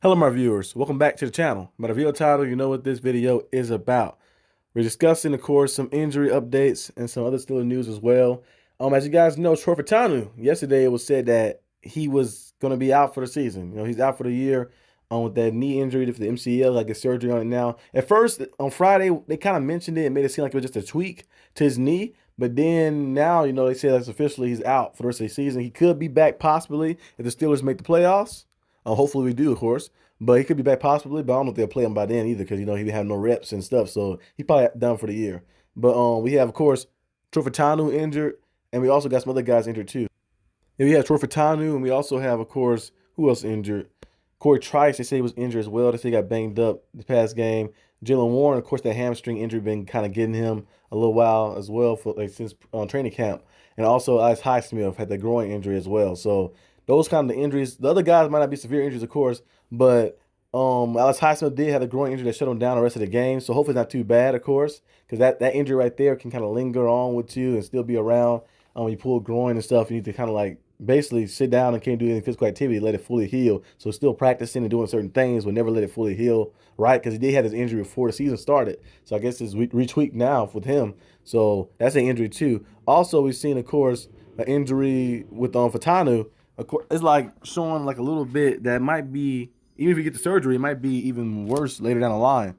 Hello, my viewers. Welcome back to the channel. By the video title, you know what this video is about. We're discussing, of course, some injury updates and some other Steelers news as well. As you guys know, Fautanu, yesterday it was said that he was going to be out for the season. He's out for the year with that knee injury for the MCL, like his surgery on it now. At first, on Friday, they kind of mentioned it and made it seem like it was just a tweak to his knee. But then now, they say that's officially he's out for the rest of the season. He could be back possibly if the Steelers make the playoffs. Hopefully we do, of course. But he could be back possibly, but I don't know if they'll play him by then either because, he had no reps and stuff. So he probably done for the year. But we have, of course, Fautanu injured, and we also got some other guys injured too. And we have Fautanu, and we also have, of course, who else injured? Corey Trice, they say he was injured as well. They say he got banged up the past game. Jalen Warren, of course, that hamstring injury been kind of getting him a little while as well for since training camp. And also, as HighSmith had the groin injury as well. So those kind of injuries. The other guys might not be severe injuries, of course, but Alex Highsmith did have a groin injury that shut him down the rest of the game. So hopefully it's not too bad, of course, because that injury right there can kind of linger on with you and still be around. When you pull a groin and stuff, you need to kind of like basically sit down and can't do any physical activity, let it fully heal. So still practicing and doing certain things will never let it fully heal, right? Because he did have his injury before the season started. So I guess it's retweaked now with him. So that's an injury too. Also, we've seen, of course, an injury with Fautanu. Of course, it's like showing like a little bit that might be, even if you get the surgery, it might be even worse later down the line.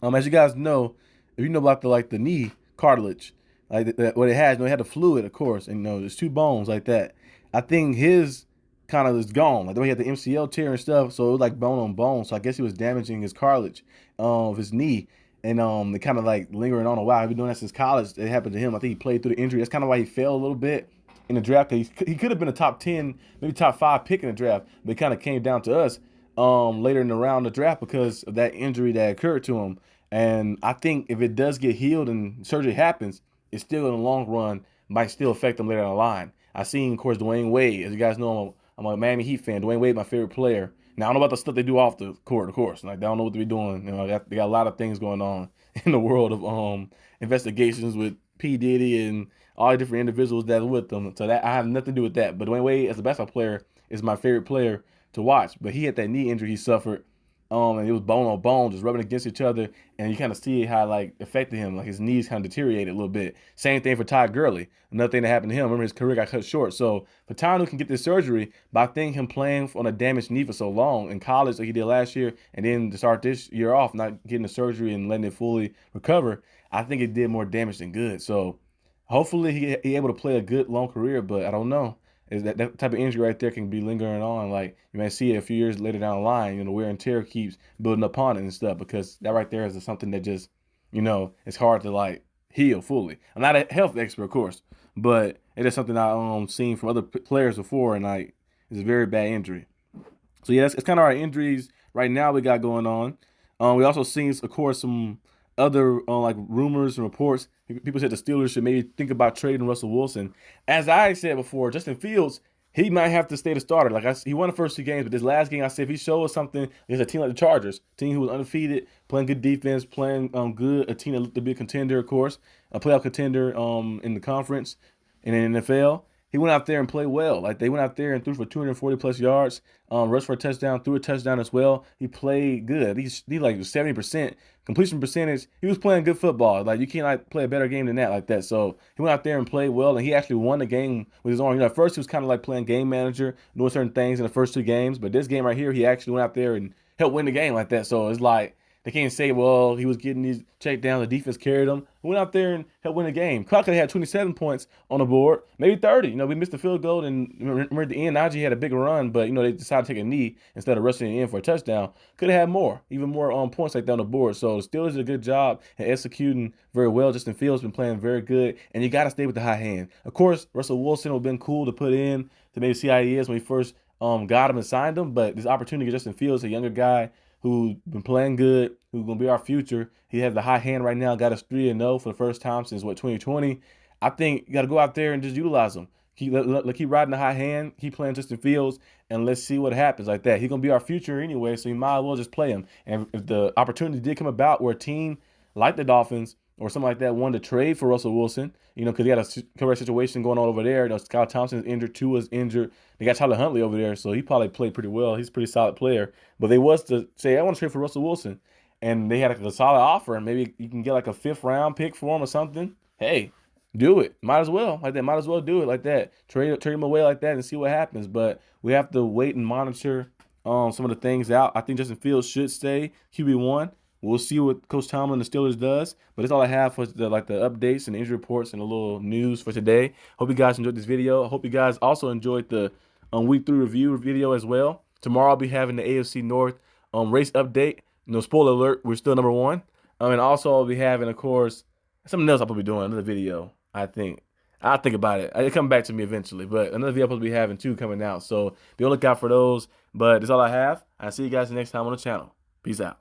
As you guys know, if you know about the knee cartilage, like what it has, it had the fluid, of course, and there's two bones like that. I think his kind of is gone. Like the way he had the MCL tear and stuff, so it was like bone on bone. So I guess he was damaging his cartilage of his knee, and it kind of like lingering on a while. He's been doing that since college. It happened to him. I think he played through the injury. That's kind of why he fell a little bit in the draft. He could have been a top 10, maybe top 5 pick in the draft, but it kind of came down to us later in the round of the draft because of that injury that occurred to him. And I think if it does get healed and surgery happens, it's still in the long run might still affect them later down the line. I seen, of course, Dwayne Wade. As you guys know, I'm a Miami Heat fan. Dwayne Wade, my favorite player. Now, I don't know about the stuff they do off the court, of course. Like, they don't know what they're doing. They got a lot of things going on in the world of investigations with P. Diddy and all the different individuals that are with them. So that I have nothing to do with that. But Dwayne Wade, as a basketball player, is my favorite player to watch. But he had that knee injury he suffered. And it was bone on bone, just rubbing against each other, and you kind of see how like affected him, like his knees kind of deteriorated a little bit. Same thing for Todd Gurley. Another thing that happened to him. Remember, his career got cut short. So Fautanu can get this surgery, but I think him playing on a damaged knee for so long in college, like he did last year, and then to start this year off, not getting the surgery and letting it fully recover, I think it did more damage than good. So hopefully he able to play a good long career, but I don't know. Is that type of injury right there can be lingering on. Like you may see it a few years later down the line, the wear and tear keeps building upon it and stuff because that right there is something that just, it's hard to like heal fully. I'm not a health expert, of course, but it is something I've seen from other players before, and like it's a very bad injury. So yeah, it's kind of our injuries right now we got going on. We also seen, of course, some other like rumors and reports. People said the Steelers should maybe think about trading Russell Wilson. As I said before, Justin Fields, he might have to stay the starter. He won the first 2 games, but this last game, I said if he shows something against a team like the Chargers, team who was undefeated, playing good defense, playing good, a team that looked to be a contender, of course, a playoff contender in the conference in the NFL. He went out there and played well. Like they went out there and threw for 240 plus yards, rushed for a touchdown, threw a touchdown as well. He played good. He like 70% completion percentage. He was playing good football. Like you can't like play a better game than that like that. So he went out there and played well, and he actually won the game with his arm. At first he was kind of like playing game manager, doing certain things in the first 2 games, but this game right here, he actually went out there and helped win the game like that. So it's like they can't say, well, he was getting these checked down, the defense carried him. He went out there and helped win the game. Clark could have had 27 points on the board, maybe 30. We missed the field goal, and remember at the end, Najee had a big run, but, they decided to take a knee instead of rushing it in for a touchdown. Could have had more, even more points like that on the board. So the Steelers did a good job at executing very well. Justin Fields been playing very good, and you got to stay with the high hand. Of course, Russell Wilson would have been cool to put in to maybe see how he is when he first got him and signed him, but this opportunity to Justin Fields, a younger guy, who's been playing good, who's going to be our future. He has the high hand right now, got us 3-0 for the first time since, 2020. I think you got to go out there and just utilize him. Keep riding the high hand, keep playing Justin Fields, and let's see what happens like that. He's going to be our future anyway, so you might as well just play him. And if the opportunity did come about where a team like the Dolphins or something like that wanted to trade for Russell Wilson, you know, because he had a current situation going on over there. You know, Kyle Thompson is injured, Tua is injured. They got Tyler Huntley over there, so he probably played pretty well. He's a pretty solid player. But they was to say, I want to trade for Russell Wilson, and they had a solid offer, and maybe you can get like a 5th round pick for him or something. Hey, do it. Might as well like that. Might as well do it like that. Trade him away like that and see what happens. But we have to wait and monitor some of the things out. I think Justin Fields should stay QB1. We'll see what Coach Tomlin and the Steelers does. But that's all I have for the updates and injury reports and a little news for today. Hope you guys enjoyed this video. I hope you guys also enjoyed the week 3 review video as well. Tomorrow I'll be having the AFC North race update. No spoiler alert, we're still number 1. And also I'll be having, of course, something else I'll probably be doing, another video, I think. I'll think about it. It'll come back to me eventually. But another video I'll probably be having 2 coming out. So be on the lookout for those. But that's all I have. I'll see you guys next time on the channel. Peace out.